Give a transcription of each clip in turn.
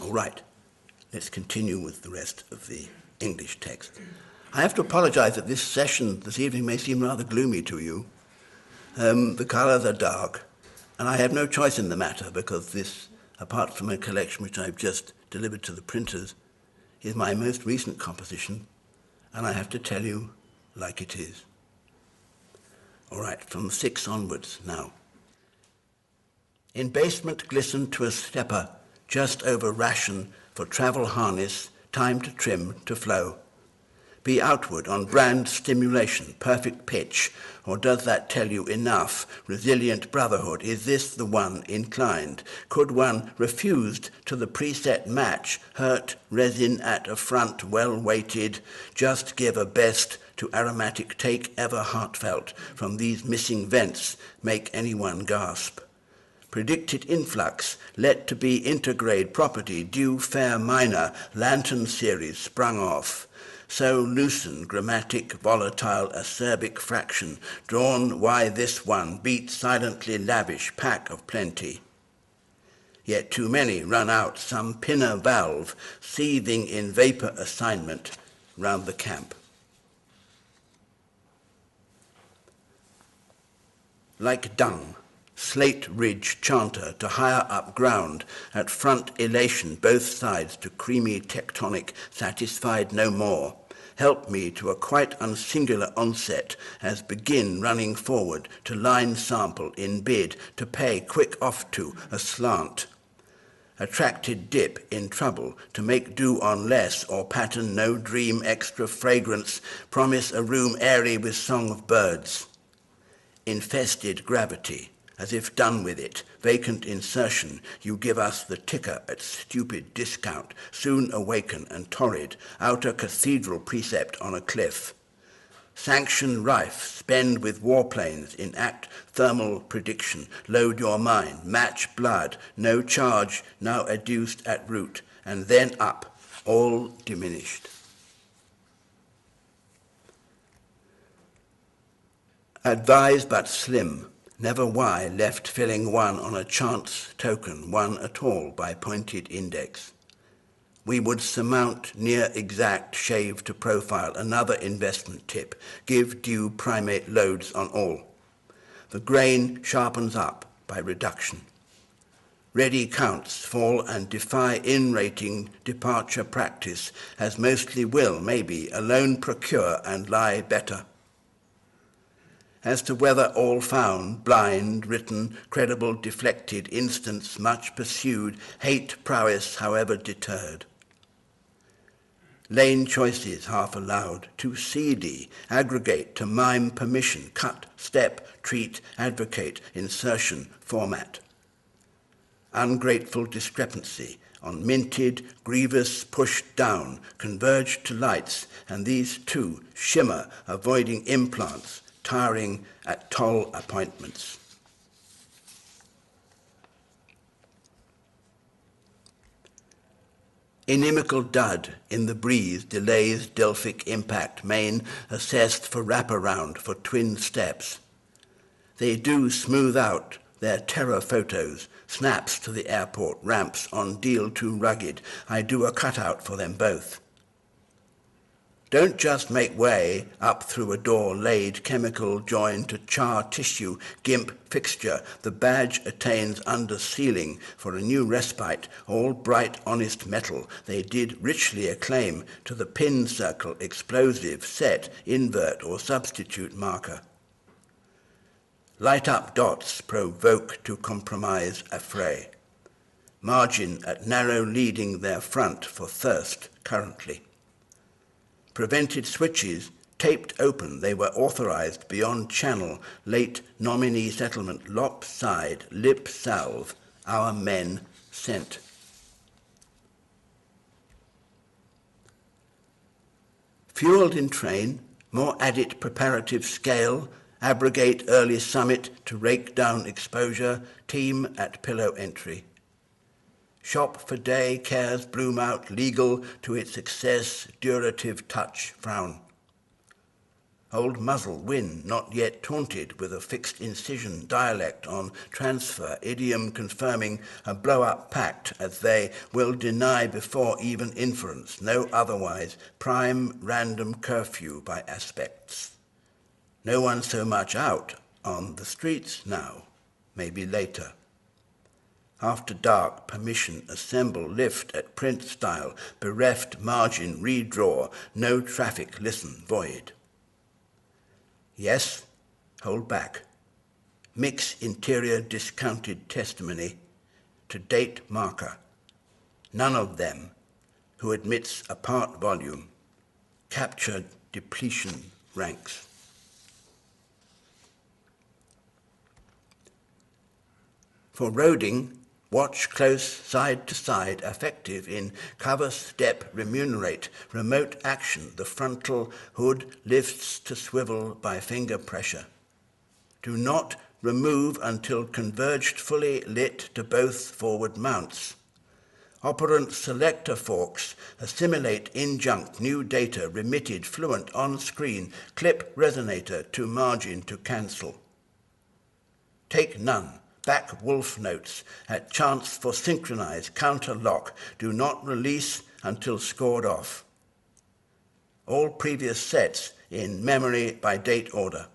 All right, let's continue with the rest of the English text. I have to apologize that this session this evening may seem rather gloomy to you. The colors are dark, and I have no choice in the matter because this, apart from a collection which I've just delivered to the printers, is my most recent composition, and I have to tell you like it is. All right, from 6 onwards now. In basement glistened to a stepper, just over ration for travel harness, time to trim, to flow. Be outward on brand stimulation, perfect pitch, or does that tell you enough? Resilient brotherhood, is this the one inclined? Could one refused to the preset match, hurt resin at a front well weighted, just give a best to aromatic take ever heartfelt, from these missing vents make anyone gasp? Predicted influx, let to be intergrade property, due fair minor, lantern series sprung off. So loosen, grammatic, volatile, acerbic fraction, drawn why this one, beat silently lavish, pack of plenty. Yet too many run out, some pinner valve, seething in vapor assignment round the camp. Like dung, slate ridge chanter to higher up ground, at front elation both sides to creamy tectonic, satisfied no more. Help me to a quite unsingular onset, as begin running forward to line sample in bid, to pay quick off to a slant. Attracted dip in trouble, to make do on less, or pattern no dream extra fragrance, promise a room airy with song of birds. Infested gravity, as if done with it, vacant insertion, you give us the ticker at stupid discount, soon awaken and torrid, outer cathedral precept on a cliff. Sanction rife, spend with warplanes, enact thermal prediction, load your mind, match blood, no charge now adduced at root, and then up, all diminished. Advise but slim, never why left filling one on a chance token, one at all by pointed index. We would surmount near exact shave to profile, another investment tip, give due primate loads on all. The grain sharpens up by reduction. Ready counts fall and defy in-rating departure practice, as mostly will, maybe, alone procure and lie better. As to whether all found, blind, written, credible, deflected, instance much pursued, hate prowess however deterred. Lane choices half allowed, too seedy, aggregate to mime permission, cut, step, treat, advocate, insertion, format. Ungrateful discrepancy, on minted, grievous pushed down, converged to lights, and these two shimmer, avoiding implants, tiring at toll appointments. Inimical dud in the breeze delays Delphic impact, main assessed for wraparound for twin steps. They do smooth out their terror photos, snaps to the airport, ramps on deal too rugged. I do a cutout for them both. Don't just make way up through a door laid chemical joined to char tissue, gimp fixture. The badge attains under ceiling for a new respite, all bright honest metal. They did richly acclaim to the pin circle explosive, set, invert or substitute marker. Light up dots provoke to compromise affray. Margin at narrow leading their front for thirst currently. Prevented switches, taped open, they were authorized beyond channel, late nominee settlement, lopside, lip salve, our men sent. Fueled in train, more added preparative scale, abrogate early summit to rake down exposure, team at pillow entry. Shop for day, cares bloom out, legal to its excess, durative touch, frown. hold muzzle, win, not yet taunted with a fixed incision, dialect on transfer, idiom confirming a blow-up pact, as they will deny before even inference, no otherwise, prime random curfew by aspects. No one so much out on the streets now, maybe later. After dark, permission, assemble, lift at print style, bereft, margin, redraw, no traffic, listen, void. Yes, hold back. Mix interior discounted testimony to date marker. None of them who admits a part volume captured depletion ranks. For roading, watch close, side to side, effective in cover, step, remunerate, remote action, the frontal hood lifts to swivel by finger pressure. Do not remove until converged fully lit to both forward mounts. Operant selector forks assimilate injunct new data remitted fluent on screen, clip resonator to margin to cancel. Take none. Back wolf notes at chance for synchronize, counter lock. Do not release until scored off. All previous sets in memory by date order.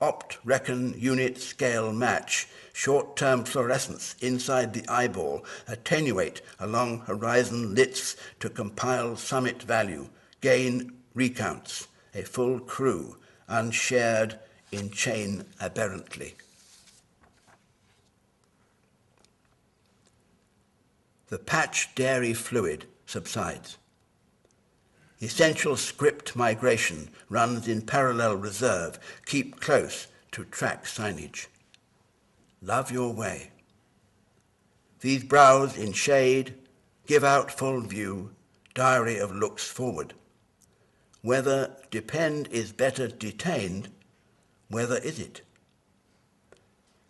Opt, reckon, unit, scale, match. Short-term fluorescence inside the eyeball. Attenuate along horizon lits to compile summit value. Gain recounts. A full crew, unshared in chain aberrantly. The patch dairy fluid subsides. Essential script migration runs in parallel reserve. Keep close to track signage. Love your way. These brows in shade give out full view, diary of looks forward. Whether depend is better detained, whether is it?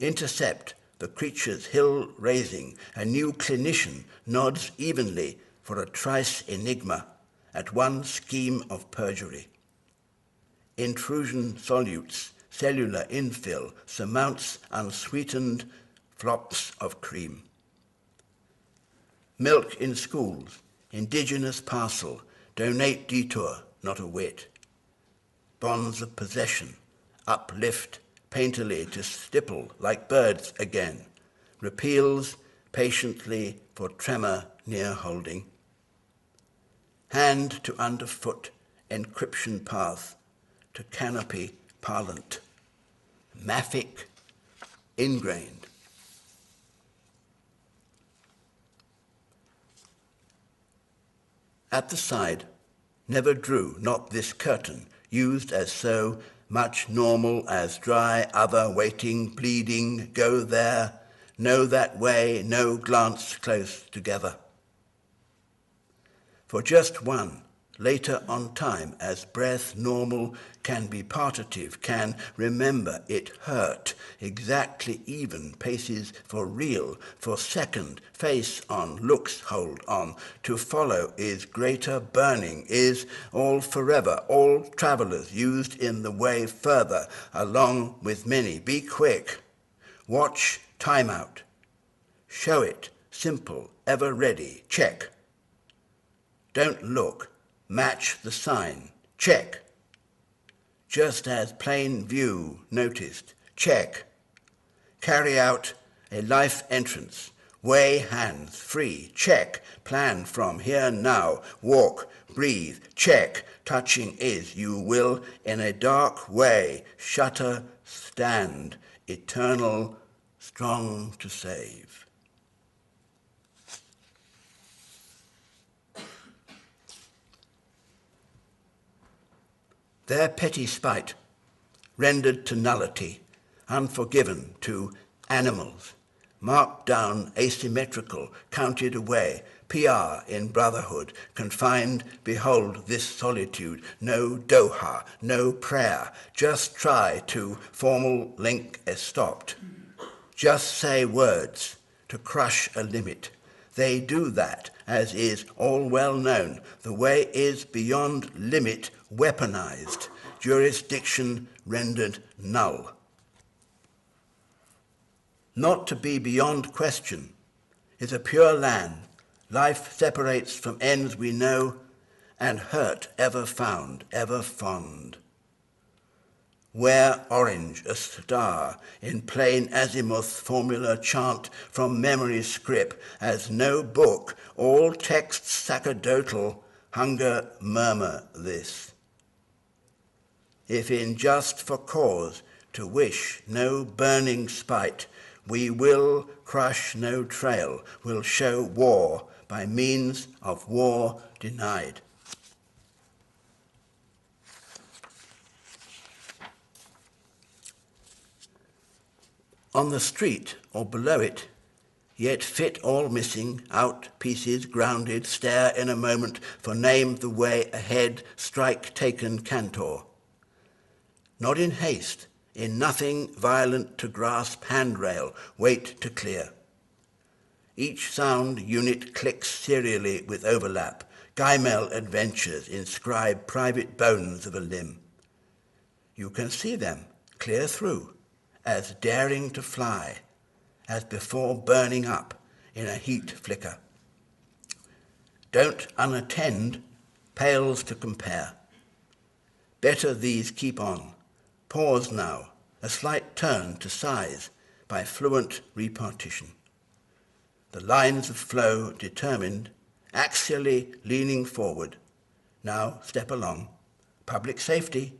Intercept the creature's hill raising, a new clinician nods evenly for a trice enigma at one scheme of perjury. Intrusion solutes, cellular infill, surmounts unsweetened flops of cream. Milk in schools, indigenous parcel, donate detour, not a wit. Bonds of possession, uplift, painterly to stipple like birds again, repeals patiently for tremor near holding. Hand to underfoot, encryption path to canopy parlant, maffic ingrained. At the side, never drew, not this curtain, used as so much normal as dry, other, waiting, bleeding, go there, no that way, no glance close together. For just one, later on time, as breath normal can be partitive, can remember it hurt, exactly even, paces for real, for second, face on, looks hold on, to follow is greater burning, is all forever, all travellers used in the way further, along with many, be quick, watch time out, show it, simple, ever ready, check. Don't look, match the sign, check. Just as plain view noticed, check. Carry out a life entrance, way hands free, check. Plan from here now, walk, breathe, check. Touching is, you will, in a dark way, shutter, stand, eternal, strong to save. Their petty spite, rendered to nullity, unforgiven to animals, marked down, asymmetrical, counted away, PR in brotherhood, confined, behold this solitude, no doha, no prayer, just try to formal link estopped, just say words to crush a limit. They do that, as is all well known. The way is beyond limit weaponized, jurisdiction rendered null. Not to be beyond question is a pure land, life separates from ends we know, and hurt ever found, ever fond. Wear orange a star in plain azimuth formula chant from memory's script, as no book, all texts sacerdotal, hunger murmur this. If in just for cause to wish no burning spite, we will crush no trail, will show war by means of war denied. On the street or below it, yet fit all missing, out pieces grounded, stare in a moment, for name the way ahead, strike taken cantor. Not in haste, in nothing violent to grasp handrail, wait to clear. Each sound unit clicks serially with overlap, Gaimel adventures inscribe private bones of a limb. You can see them clear through, as daring to fly, as before burning up in a heat flicker. Don't unattend pales to compare. Better these keep on. Pause now, a slight turn to size by fluent repartition. The lines of flow determined, axially leaning forward. Now step along. Public safety,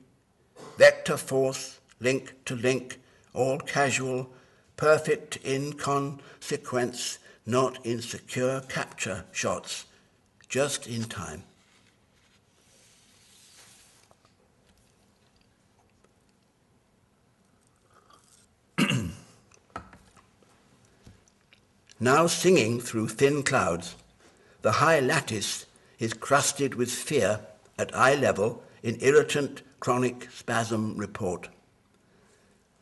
vector force, link to link, all casual, perfect in consequence, not in secure capture shots, just in time. Now singing through thin clouds, the high lattice is crusted with fear at eye level in irritant chronic spasm report.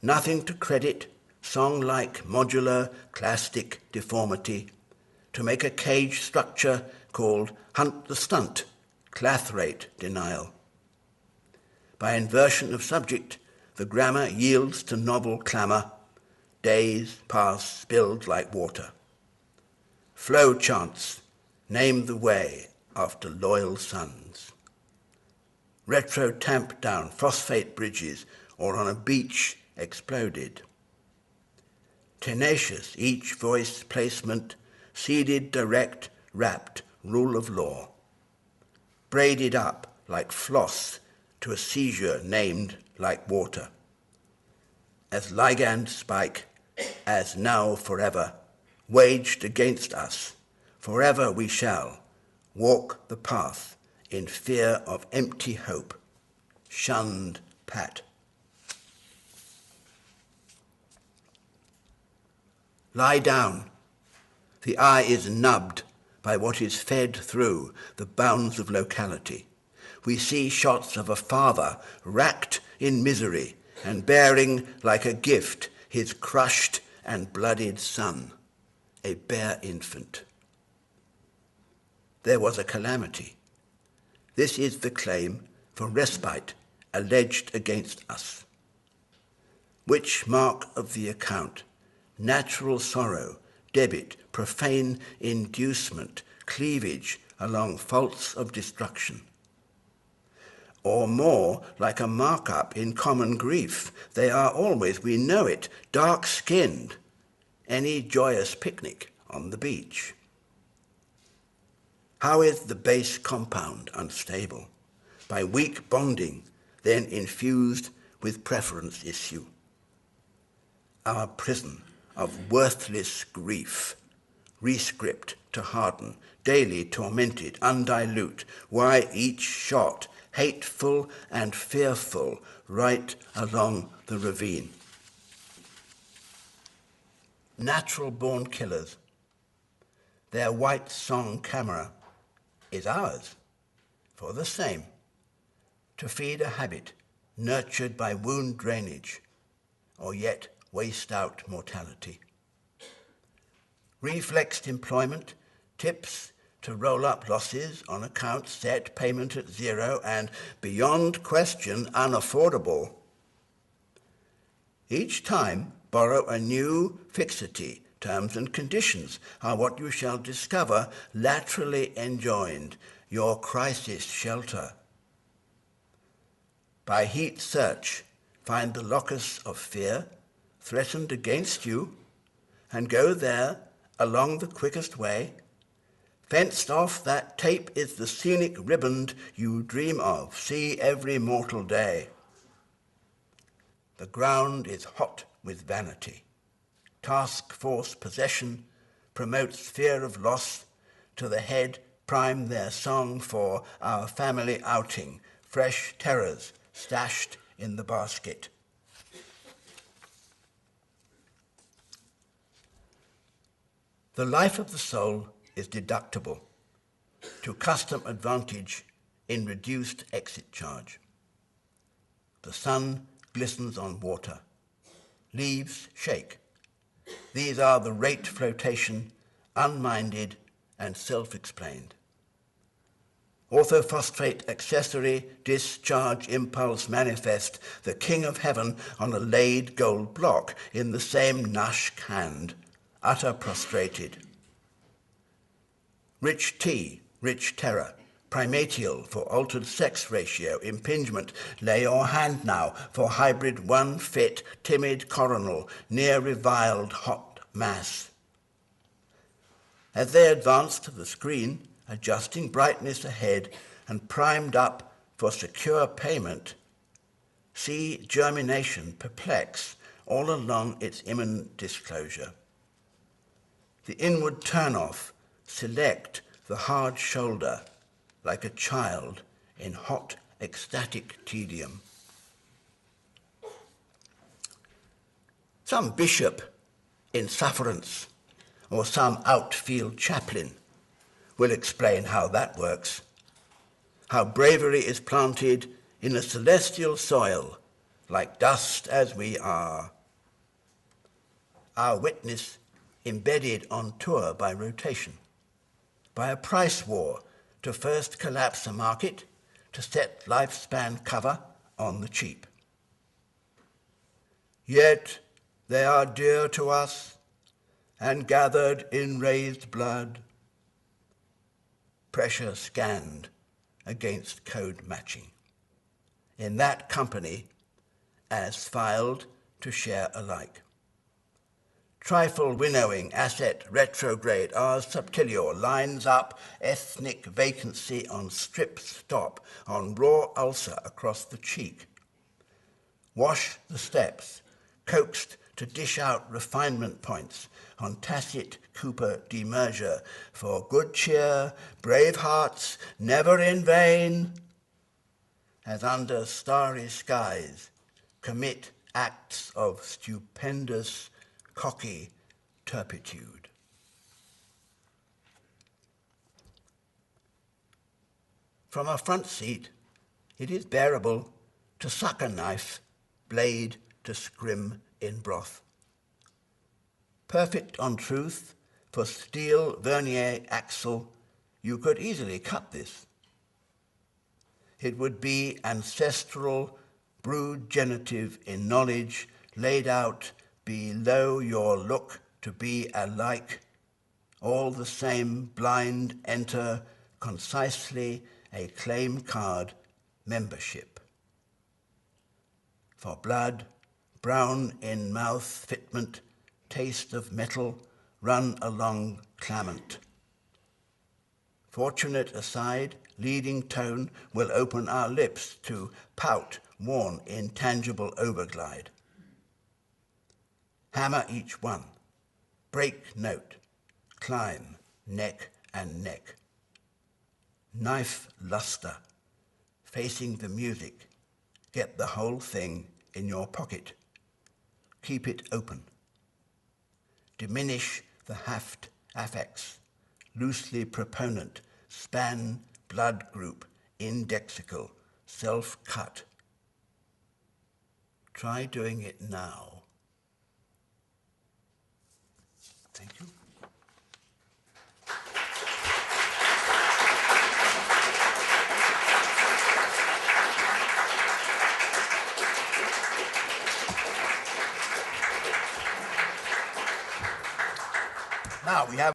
Nothing to credit song-like modular clastic deformity, to make a cage structure called hunt the stunt, clathrate denial. By inversion of subject, the grammar yields to novel clamour, days pass spilled like water. Flow chants name the way after loyal sons. Retro tamp down phosphate bridges or on a beach exploded. Tenacious each voice placement, seeded direct, wrapped rule of law. Braided up like floss to a seizure named like water. As ligand spike, as now forever, waged against us, forever we shall walk the path in fear of empty hope, shunned pat. Lie down. The eye is nubbed by what is fed through the bounds of locality. We see shots of a father racked in misery and bearing like a gift his crushed and bloodied son, a bare infant. There was a calamity. This is the claim for respite alleged against us. Which mark of the account, natural sorrow, debit, profane inducement, cleavage along faults of destruction? Or more like a markup in common grief, they are always, we know it, dark-skinned, any joyous picnic on the beach. How is the base compound unstable? By weak bonding, then infused with preference issue. Our prison of worthless grief, rescript to harden, daily tormented, undilute, why each shot, hateful and fearful, right along the ravine. Natural-born killers, their white song camera is ours, for the same, to feed a habit nurtured by wound drainage, or yet waste out mortality. Reflexed employment tips to roll up losses on account set, payment at zero, and beyond question unaffordable. Each time, borrow a new fixity. Terms and conditions are what you shall discover laterally enjoined, your crisis shelter. By heat search, find the locus of fear threatened against you, and go there along the quickest way. Fenced off, that tape is the scenic riband you dream of, see every mortal day. The ground is hot with vanity. Task force possession promotes fear of loss. To the head prime their song for our family outing, fresh terrors stashed in the basket. The life of the soul is deductible to custom advantage in reduced exit charge. The sun glistens on water. Leaves shake. These are the rate flotation, unminded and self-explained. Orthophosphate accessory, discharge impulse manifest, the king of heaven on a laid gold block in the same Nashk hand, utter prostrated. Rich tea, rich terror, primatial for altered sex ratio, impingement, lay your hand now for hybrid one fit, timid coronal, near reviled hot mass. As they advanced to the screen, adjusting brightness ahead and primed up for secure payment, see germination perplex all along its imminent disclosure. The inward turn-off select the hard shoulder like a child in hot ecstatic tedium. Some bishop in sufferance or some outfield chaplain will explain how that works, how bravery is planted in a celestial soil, like dust as we are. Our witness embedded on tour by rotation, by a price war to first collapse a market, to set lifespan cover on the cheap. Yet they are dear to us and gathered in raised blood, pressure scanned against code matching. In that company, as filed to share alike. Trifle winnowing, asset retrograde, ars subtilior, lines up, ethnic vacancy on strip stop, on raw ulcer across the cheek. Wash the steps, coaxed to dish out refinement points on tacit Cooper demerger for good cheer, brave hearts, never in vain, as under starry skies commit acts of stupendous, cocky turpitude. From a front seat, it is bearable to suck a knife, blade to scrim in broth. Perfect on truth, for steel vernier axle, you could easily cut this. It would be ancestral, brood genitive in knowledge, laid out below your look to be alike, all the same blind enter concisely a claim card membership. For blood, brown in mouth fitment, taste of metal, run along clamant. Fortunate aside, leading tone will open our lips to pout, worn in tangible overglide. Hammer each one, break note, climb, neck and neck. Knife luster, facing the music, get the whole thing in your pocket. Keep it open. Diminish the haft affects, loosely proponent, span blood group, indexical, self-cut. Try doing it now. Thank you. we have